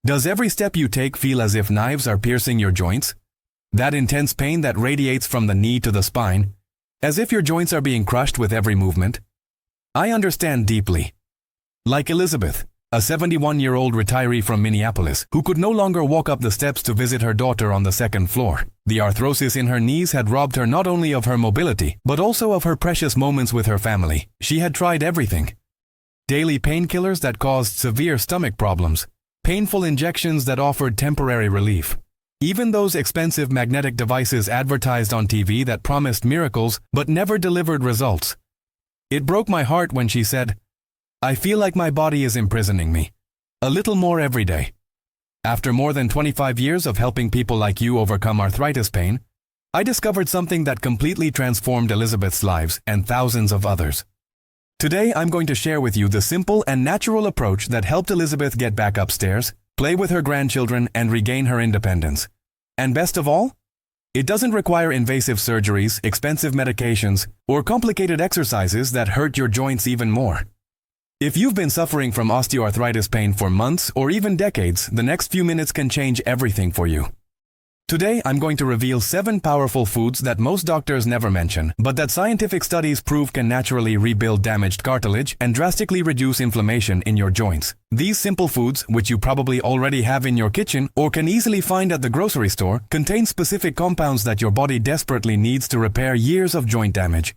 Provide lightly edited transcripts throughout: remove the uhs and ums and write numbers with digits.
Does every step you take feel as if knives are piercing your joints? That intense pain that radiates from the knee to the spine, as if your joints are being crushed with every movement? I understand deeply. Like Elizabeth, a 71-year-old retiree from Minneapolis who could no longer walk up the steps to visit her daughter on the second floor. The arthrosis in her knees had robbed her not only of her mobility, but also of her precious moments with her family. She had tried everything. Daily painkillers that caused severe stomach problems, painful injections that offered temporary relief, even those expensive magnetic devices advertised on TV that promised miracles but never delivered results. It broke my heart when she said, "I feel like my body is imprisoning me. A little more every day." After more than 25 years of helping people like you overcome arthritis pain, I discovered something that completely transformed Elizabeth's lives and thousands of others. Today, I'm going to share with you the simple and natural approach that helped Elizabeth get back upstairs, play with her grandchildren, and regain her independence. And best of all, it doesn't require invasive surgeries, expensive medications, or complicated exercises that hurt your joints even more. If you've been suffering from osteoarthritis pain for months or even decades, the next few minutes can change everything for you. Today, I'm going to reveal 7 powerful foods that most doctors never mention, but that scientific studies prove can naturally rebuild damaged cartilage and drastically reduce inflammation in your joints. These simple foods, which you probably already have in your kitchen or can easily find at the grocery store, contain specific compounds that your body desperately needs to repair years of joint damage.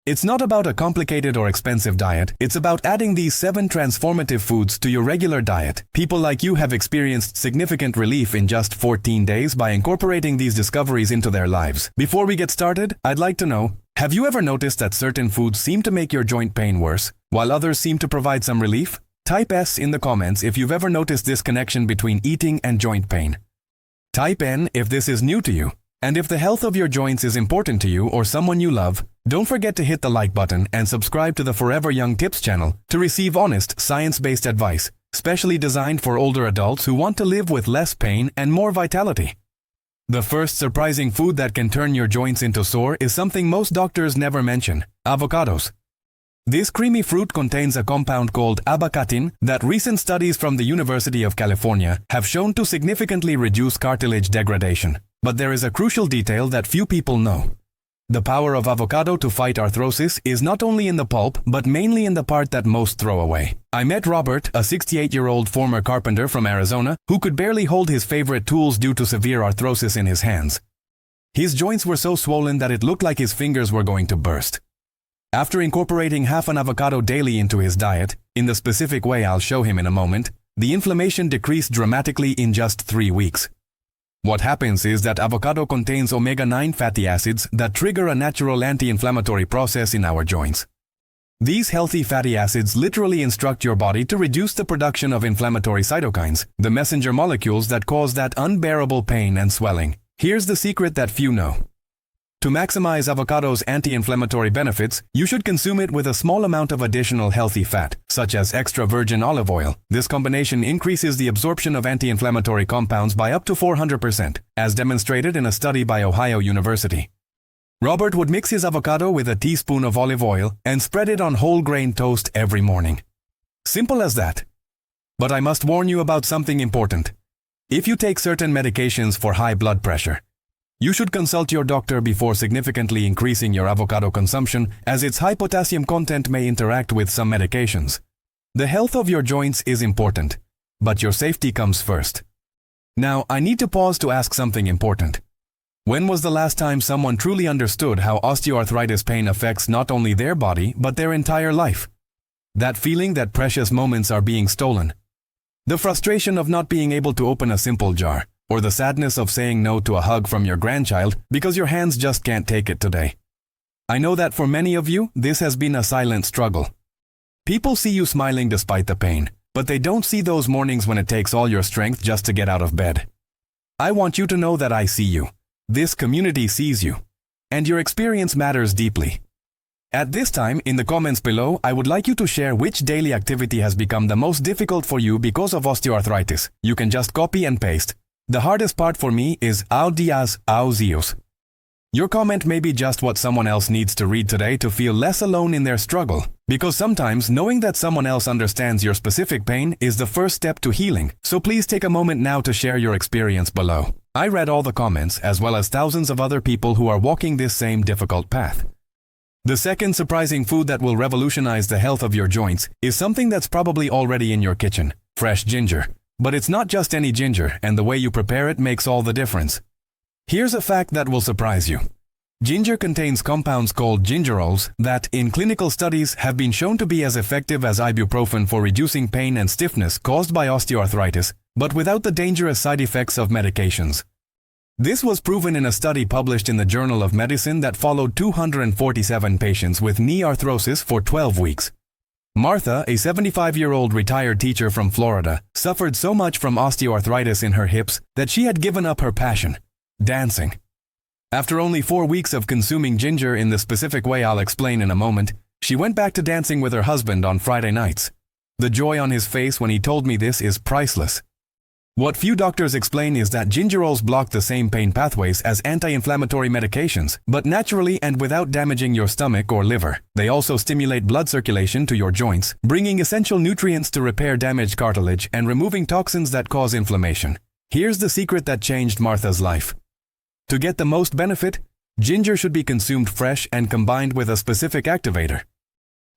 It's not about a complicated or expensive diet, it's about adding these 7 transformative foods to your regular diet. People like you have experienced significant relief in just 14 days by incorporating these discoveries into their lives. Before we get started, I'd like to know, have you ever noticed that certain foods seem to make your joint pain worse, while others seem to provide some relief? Type S in the comments if you've ever noticed this connection between eating and joint pain. Type N if this is new to you. And if the health of your joints is important to you or someone you love, don't forget to hit the like button and subscribe to the Forever Young Tips channel to receive honest, science-based advice, specially designed for older adults who want to live with less pain and more vitality. The first surprising food that can turn your joints into sore is something most doctors never mention: avocados. This creamy fruit contains a compound called abacatin that recent studies from the University of California have shown to significantly reduce cartilage degradation. But there is a crucial detail that few people know. The power of avocado to fight arthrosis is not only in the pulp, but mainly in the part that most throw away. I met Robert, a 68-year-old former carpenter from Arizona, who could barely hold his favorite tools due to severe arthrosis in his hands. His joints were so swollen that it looked like his fingers were going to burst. After incorporating half an avocado daily into his diet, in the specific way I'll show him in a moment, the inflammation decreased dramatically in just 3 weeks. What happens is that avocado contains omega-9 fatty acids that trigger a natural anti-inflammatory process in our joints. These healthy fatty acids literally instruct your body to reduce the production of inflammatory cytokines, the messenger molecules that cause that unbearable pain and swelling. Here's the secret that few know. To maximize avocado's anti-inflammatory benefits, you should consume it with a small amount of additional healthy fat, such as extra virgin olive oil. This combination increases the absorption of anti-inflammatory compounds by up to 400%, as demonstrated in a study by Ohio University. Robert would mix his avocado with a teaspoon of olive oil and spread it on whole grain toast every morning. Simple as that. But I must warn you about something important. If you take certain medications for high blood pressure, you should consult your doctor before significantly increasing your avocado consumption, as its high potassium content may interact with some medications. The health of your joints is important, but your safety comes first. Now, I need to pause to ask something important. When was the last time someone truly understood how osteoarthritis pain affects not only their body, but their entire life? That feeling that precious moments are being stolen. The frustration of not being able to open a simple jar. Or the sadness of saying no to a hug from your grandchild because your hands just can't take it today. I know that for many of you, this has been a silent struggle. People see you smiling despite the pain, but they don't see those mornings when it takes all your strength just to get out of bed. I want you to know that I see you. This community sees you. And your experience matters deeply. At this time, in the comments below, I would like you to share which daily activity has become the most difficult for you because of osteoarthritis. You can just copy and paste. The hardest part for me is ao dias, ao zios. Your comment may be just what someone else needs to read today to feel less alone in their struggle, because sometimes knowing that someone else understands your specific pain is the first step to healing, so please take a moment now to share your experience below. I read all the comments as well as thousands of other people who are walking this same difficult path. The second surprising food that will revolutionize the health of your joints is something that's probably already in your kitchen: fresh ginger. But it's not just any ginger, and the way you prepare it makes all the difference. Here's a fact that will surprise you. Ginger contains compounds called gingerols that, in clinical studies, have been shown to be as effective as ibuprofen for reducing pain and stiffness caused by osteoarthritis, but without the dangerous side effects of medications. This was proven in a study published in the Journal of Medicine that followed 247 patients with knee arthrosis for 12 weeks. Martha, a 75-year-old retired teacher from Florida, suffered so much from osteoarthritis in her hips that she had given up her passion: dancing. After only 4 weeks of consuming ginger in the specific way I'll explain in a moment, she went back to dancing with her husband on Friday nights. The joy on his face when he told me this is priceless. What few doctors explain is that gingerols block the same pain pathways as anti-inflammatory medications, but naturally and without damaging your stomach or liver. They also stimulate blood circulation to your joints, bringing essential nutrients to repair damaged cartilage and removing toxins that cause inflammation. Here's the secret that changed Martha's life. To get the most benefit, ginger should be consumed fresh and combined with a specific activator.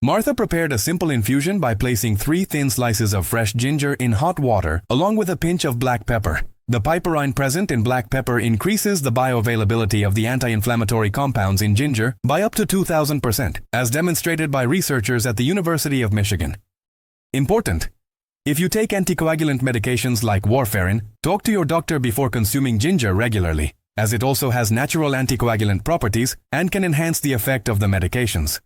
Martha prepared a simple infusion by placing 3 thin slices of fresh ginger in hot water along with a pinch of black pepper. The piperine present in black pepper increases the bioavailability of the anti-inflammatory compounds in ginger by up to 2,000%, as demonstrated by researchers at the University of Michigan. Important: if you take anticoagulant medications like warfarin, talk to your doctor before consuming ginger regularly, as it also has natural anticoagulant properties and can enhance the effect of the medications.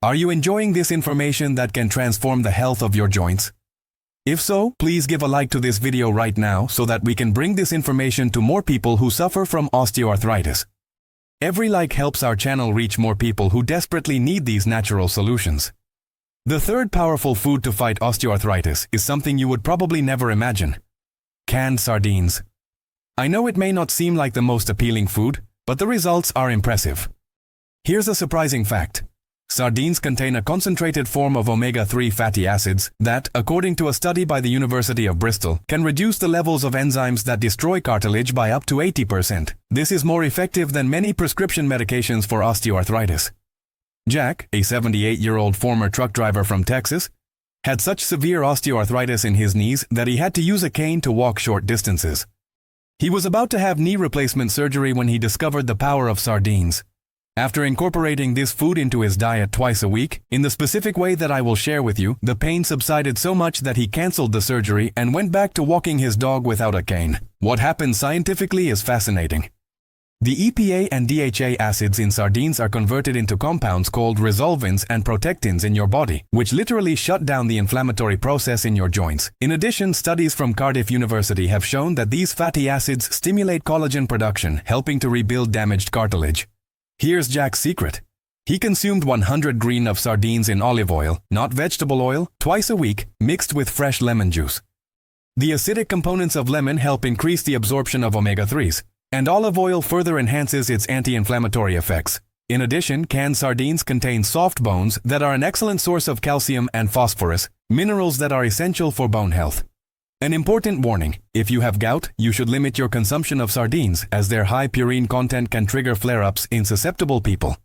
Are you enjoying this information that can transform the health of your joints? If so, please give a like to this video right now so that we can bring this information to more people who suffer from osteoarthritis. Every like helps our channel reach more people who desperately need these natural solutions. The third powerful food to fight osteoarthritis is something you would probably never imagine: canned sardines. I know it may not seem like the most appealing food, but the results are impressive. Here's a surprising fact. Sardines contain a concentrated form of omega-3 fatty acids that, according to a study by the University of Bristol, can reduce the levels of enzymes that destroy cartilage by up to 80%. This is more effective than many prescription medications for osteoarthritis. Jack, a 78-year-old former truck driver from Texas, had such severe osteoarthritis in his knees that he had to use a cane to walk short distances. He was about to have knee replacement surgery when he discovered the power of sardines. After incorporating this food into his diet twice a week, in the specific way that I will share with you, the pain subsided so much that he canceled the surgery and went back to walking his dog without a cane. What happens scientifically is fascinating. The EPA and DHA acids in sardines are converted into compounds called resolvins and protectins in your body, which literally shut down the inflammatory process in your joints. In addition, studies from Cardiff University have shown that these fatty acids stimulate collagen production, helping to rebuild damaged cartilage. Here's Jack's secret. He consumed 100 grains of sardines in olive oil, not vegetable oil, twice a week, mixed with fresh lemon juice. The acidic components of lemon help increase the absorption of omega-3s, and olive oil further enhances its anti-inflammatory effects. In addition, canned sardines contain soft bones that are an excellent source of calcium and phosphorus, minerals that are essential for bone health. An important warning: if you have gout, you should limit your consumption of sardines, as their high purine content can trigger flare-ups in susceptible people.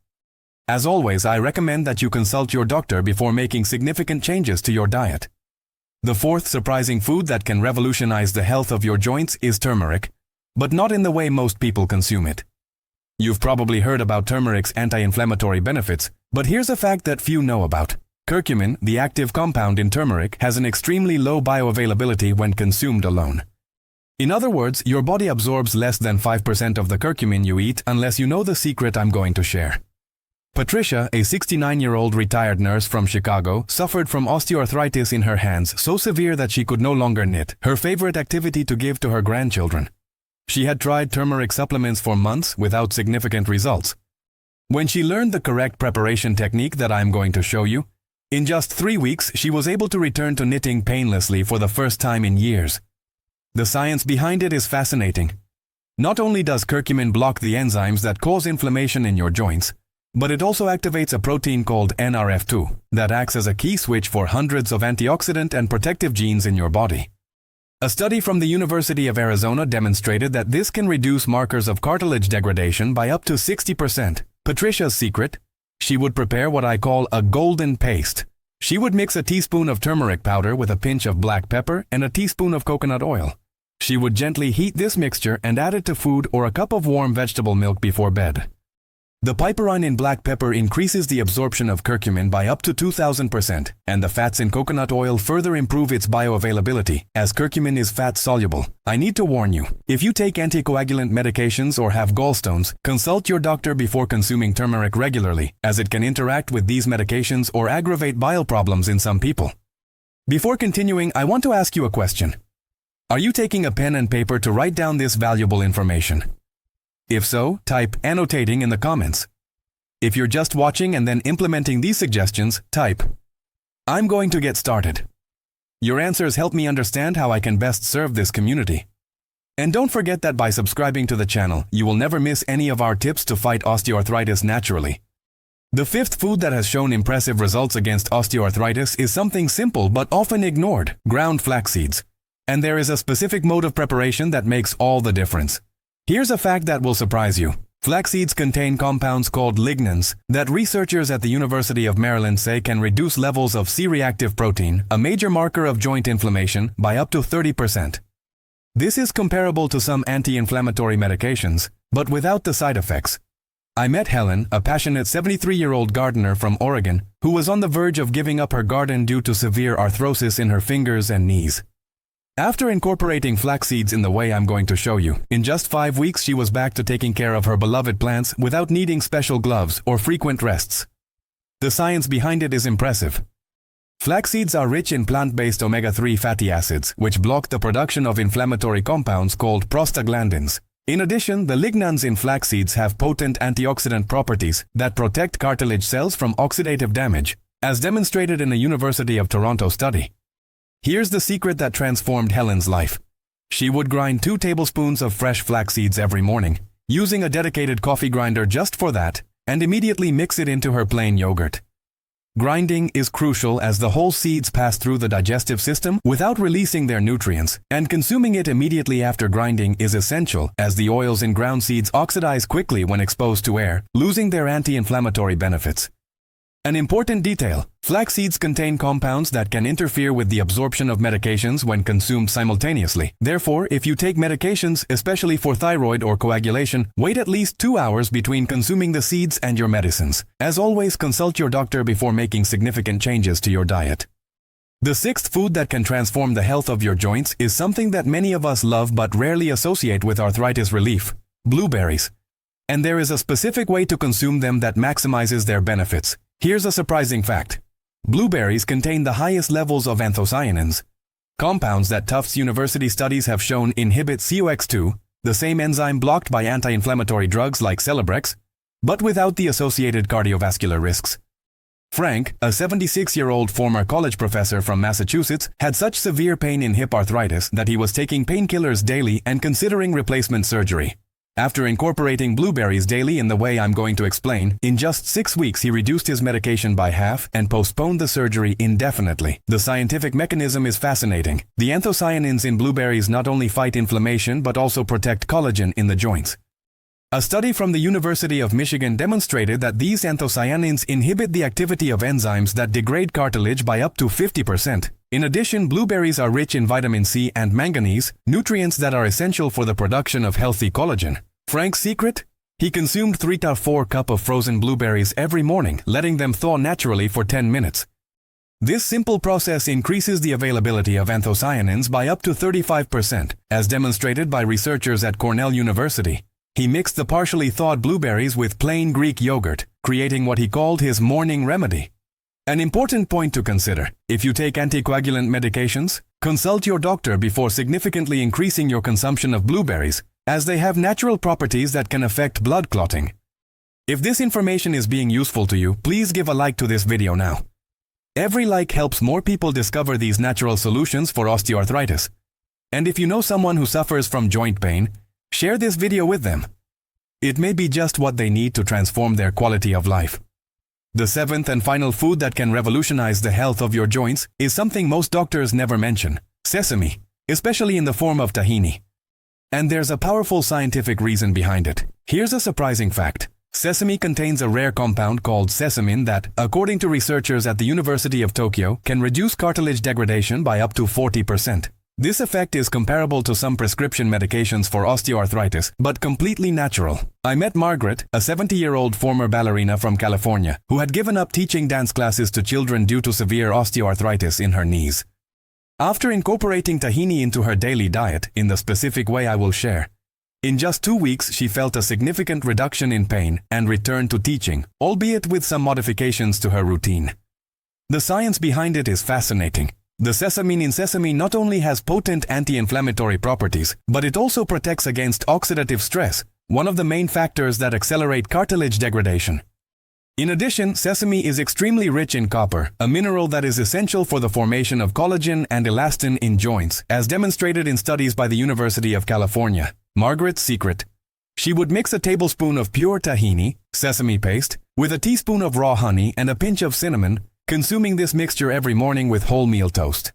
As always, I recommend that you consult your doctor before making significant changes to your diet. The fourth surprising food that can revolutionize the health of your joints is turmeric, but not in the way most people consume it. You've probably heard about turmeric's anti-inflammatory benefits, but here's a fact that few know about. Curcumin, the active compound in turmeric, has an extremely low bioavailability when consumed alone. In other words, your body absorbs less than 5% of the curcumin you eat unless you know the secret I'm going to share. Patricia, a 69-year-old retired nurse from Chicago, suffered from osteoarthritis in her hands so severe that she could no longer knit, her favorite activity to give to her grandchildren. She had tried turmeric supplements for months without significant results. When she learned the correct preparation technique that I'm going to show you, in just 3 weeks she was able to return to knitting painlessly for the first time in years. The science behind it is fascinating. Not only does curcumin block the enzymes that cause inflammation in your joints, but it also activates a protein called NRF2 that acts as a key switch for hundreds of antioxidant and protective genes in your body. A study from the University of Arizona demonstrated that this can reduce markers of cartilage degradation by up to 60%. Patricia's secret? She would prepare what I call a golden paste. She would mix a teaspoon of turmeric powder with a pinch of black pepper and a teaspoon of coconut oil. She would gently heat this mixture and add it to food or a cup of warm vegetable milk before bed. The piperine in black pepper increases the absorption of curcumin by up to 2,000%, and the fats in coconut oil further improve its bioavailability, as curcumin is fat-soluble. I need to warn you, if you take anticoagulant medications or have gallstones, consult your doctor before consuming turmeric regularly, as it can interact with these medications or aggravate bile problems in some people. Before continuing, I want to ask you a question. Are you taking a pen and paper to write down this valuable information? If so, type annotating in the comments. If you're just watching and then implementing these suggestions, type I'm going to get started. Your answers help me understand how I can best serve this community. And don't forget that by subscribing to the channel, you will never miss any of our tips to fight osteoarthritis naturally. The fifth food that has shown impressive results against osteoarthritis is something simple but often ignored: ground flax seeds. And there is a specific mode of preparation that makes all the difference. Here's a fact that will surprise you. Flax seeds contain compounds called lignans that researchers at the University of Maryland say can reduce levels of C-reactive protein, a major marker of joint inflammation, by up to 30%. This is comparable to some anti-inflammatory medications, but without the side effects. I met Helen, a passionate 73-year-old gardener from Oregon, who was on the verge of giving up her garden due to severe arthrosis in her fingers and knees. After incorporating flax seeds in the way I'm going to show you, in just 5 weeks she was back to taking care of her beloved plants without needing special gloves or frequent rests. The science behind it is impressive. Flax seeds are rich in plant-based omega-3 fatty acids, which block the production of inflammatory compounds called prostaglandins. In addition, the lignans in flax seeds have potent antioxidant properties that protect cartilage cells from oxidative damage, as demonstrated in a University of Toronto study. Here's the secret that transformed Helen's life. She would grind 2 tablespoons of fresh flax seeds every morning, using a dedicated coffee grinder just for that, and immediately mix it into her plain yogurt. Grinding is crucial as the whole seeds pass through the digestive system without releasing their nutrients, and consuming it immediately after grinding is essential as the oils in ground seeds oxidize quickly when exposed to air, losing their anti-inflammatory benefits. An important detail: flax seeds contain compounds that can interfere with the absorption of medications when consumed simultaneously. Therefore, if you take medications, especially for thyroid or coagulation, wait at least 2 hours between consuming the seeds and your medicines. As always, consult your doctor before making significant changes to your diet. The sixth food that can transform the health of your joints is something that many of us love but rarely associate with arthritis relief: blueberries. And there is a specific way to consume them that maximizes their benefits. Here's a surprising fact. Blueberries contain the highest levels of anthocyanins, compounds that Tufts University studies have shown inhibit COX-2, the same enzyme blocked by anti-inflammatory drugs like Celebrex, but without the associated cardiovascular risks. Frank, a 76-year-old former college professor from Massachusetts, had such severe pain in hip arthritis that he was taking painkillers daily and considering replacement surgery. After incorporating blueberries daily in the way I'm going to explain, in just 6 weeks he reduced his medication by half and postponed the surgery indefinitely. The scientific mechanism is fascinating. The anthocyanins in blueberries not only fight inflammation but also protect collagen in the joints. A study from the University of Michigan demonstrated that these anthocyanins inhibit the activity of enzymes that degrade cartilage by up to 50%. In addition, blueberries are rich in vitamin C and manganese, nutrients that are essential for the production of healthy collagen. Frank's secret? He consumed 3 to 4 cups of frozen blueberries every morning, letting them thaw naturally for 10 minutes. This simple process increases the availability of anthocyanins by up to 35%, as demonstrated by researchers at Cornell University. He mixed the partially thawed blueberries with plain Greek yogurt, creating what he called his morning remedy. An important point to consider: if you take anticoagulant medications, consult your doctor before significantly increasing your consumption of blueberries, as they have natural properties that can affect blood clotting. If this information is being useful to you, please give a like to this video now. Every like helps more people discover these natural solutions for osteoarthritis. And if you know someone who suffers from joint pain, Share this video with them. It may be just what they need to transform their quality of life. The seventh and final food that can revolutionize the health of your joints is something most doctors never mention: sesame, especially in the form of tahini. And there's a powerful scientific reason behind it. Here's a surprising fact. Sesame contains a rare compound called sesamin that, according to researchers at the University of Tokyo, can reduce cartilage degradation by up to 40%. This effect is comparable to some prescription medications for osteoarthritis, but completely natural. I met Margaret, a 70-year-old former ballerina from California, who had given up teaching dance classes to children due to severe osteoarthritis in her knees. After incorporating tahini into her daily diet in the specific way I will share, in just 2 weeks she felt a significant reduction in pain and returned to teaching, albeit with some modifications to her routine. The science behind it is fascinating. The sesamin in sesame not only has potent anti-inflammatory properties, but it also protects against oxidative stress, one of the main factors that accelerate cartilage degradation. In addition, sesame is extremely rich in copper, a mineral that is essential for the formation of collagen and elastin in joints, as demonstrated in studies by the University of California. Margaret's secret: she would mix a tablespoon of pure tahini, sesame paste, with a teaspoon of raw honey and a pinch of cinnamon, consuming this mixture every morning with wholemeal toast.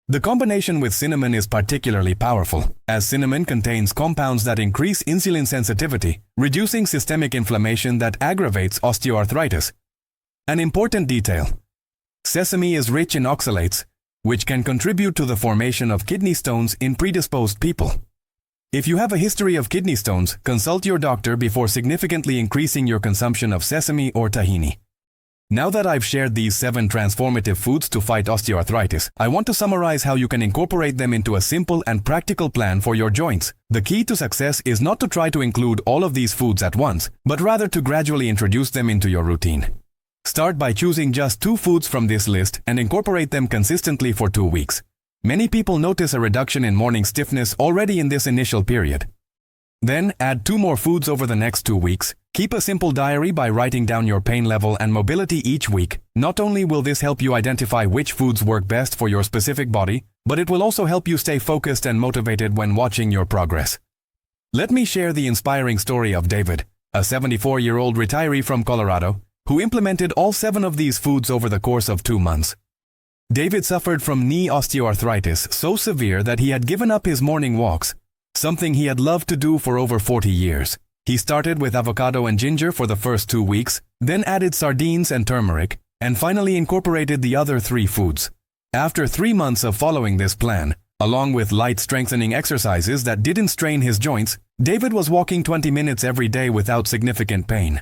The combination with cinnamon is particularly powerful, as cinnamon contains compounds that increase insulin sensitivity, reducing systemic inflammation that aggravates osteoarthritis. An important detail: sesame is rich in oxalates, which can contribute to the formation of kidney stones in predisposed people. If you have a history of kidney stones, consult your doctor before significantly increasing your consumption of sesame or tahini. Now that I've shared these 7 transformative foods to fight osteoarthritis, I want to summarize how you can incorporate them into a simple and practical plan for your joints. The key to success is not to try to include all of these foods at once, but rather to gradually introduce them into your routine. Start by choosing just 2 foods from this list and incorporate them consistently for 2 weeks. Many people notice a reduction in morning stiffness already in this initial period. Then, add 2 more foods over the next 2 weeks. Keep a simple diary by writing down your pain level and mobility each week. Not only will this help you identify which foods work best for your specific body, but it will also help you stay focused and motivated when watching your progress. Let me share the inspiring story of David, a 74-year-old retiree from Colorado, who implemented all 7 of these foods over the course of 2 months. David suffered from knee osteoarthritis so severe that he had given up his morning walks, something he had loved to do for over 40 years. He started with avocado and ginger for the first 2 weeks, then added sardines and turmeric, and finally incorporated the other 3 foods. After 3 months of following this plan, along with light strengthening exercises that didn't strain his joints, David was walking 20 minutes every day without significant pain.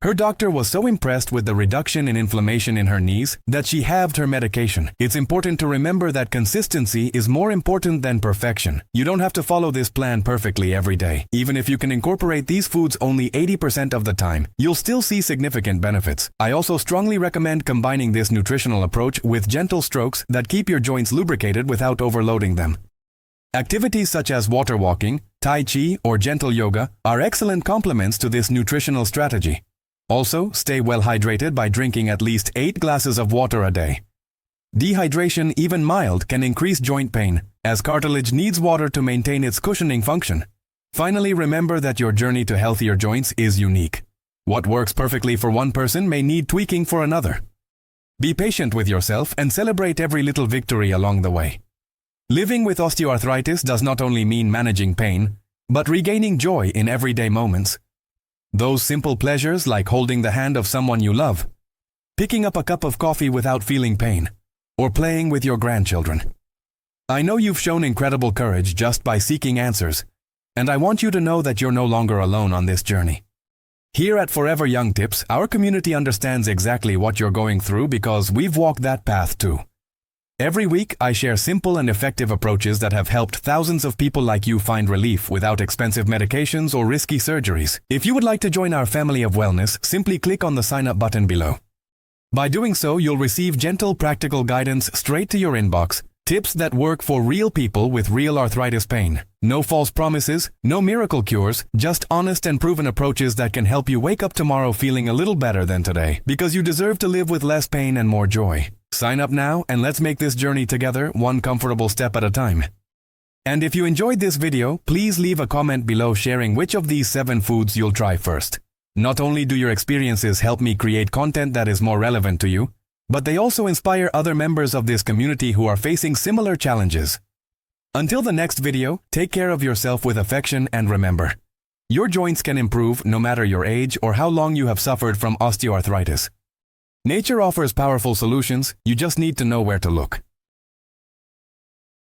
Her doctor was so impressed with the reduction in inflammation in her knees that she halved her medication. It's important to remember that consistency is more important than perfection. You don't have to follow this plan perfectly every day. Even if you can incorporate these foods only 80% of the time, you'll still see significant benefits. I also strongly recommend combining this nutritional approach with gentle strokes that keep your joints lubricated without overloading them. Activities such as water walking, tai chi, or gentle yoga are excellent complements to this nutritional strategy. Also, stay well hydrated by drinking at least 8 glasses of water a day. Dehydration, even mild, can increase joint pain, as cartilage needs water to maintain its cushioning function. Finally, remember that your journey to healthier joints is unique. What works perfectly for one person may need tweaking for another. Be patient with yourself and celebrate every little victory along the way. Living with osteoarthritis does not only mean managing pain, but regaining joy in everyday moments. Those simple pleasures like holding the hand of someone you love, picking up a cup of coffee without feeling pain, or playing with your grandchildren. I know you've shown incredible courage just by seeking answers, and I want you to know that you're no longer alone on this journey. Here at Forever Young Tips, our community understands exactly what you're going through because we've walked that path too. Every week, I share simple and effective approaches that have helped thousands of people like you find relief without expensive medications or risky surgeries. If you would like to join our family of wellness, simply click on the sign up button below. By doing so, you'll receive gentle, practical guidance straight to your inbox, tips that work for real people with real arthritis pain. No false promises, no miracle cures, just honest and proven approaches that can help you wake up tomorrow feeling a little better than today, because you deserve to live with less pain and more joy. Sign up now and let's make this journey together, one comfortable step at a time. And if you enjoyed this video, please leave a comment below sharing which of these 7 foods you'll try first. Not only do your experiences help me create content that is more relevant to you, but they also inspire other members of this community who are facing similar challenges. Until the next video, take care of yourself with affection and remember, your joints can improve no matter your age or how long you have suffered from osteoarthritis. Nature offers powerful solutions, you just need to know where to look.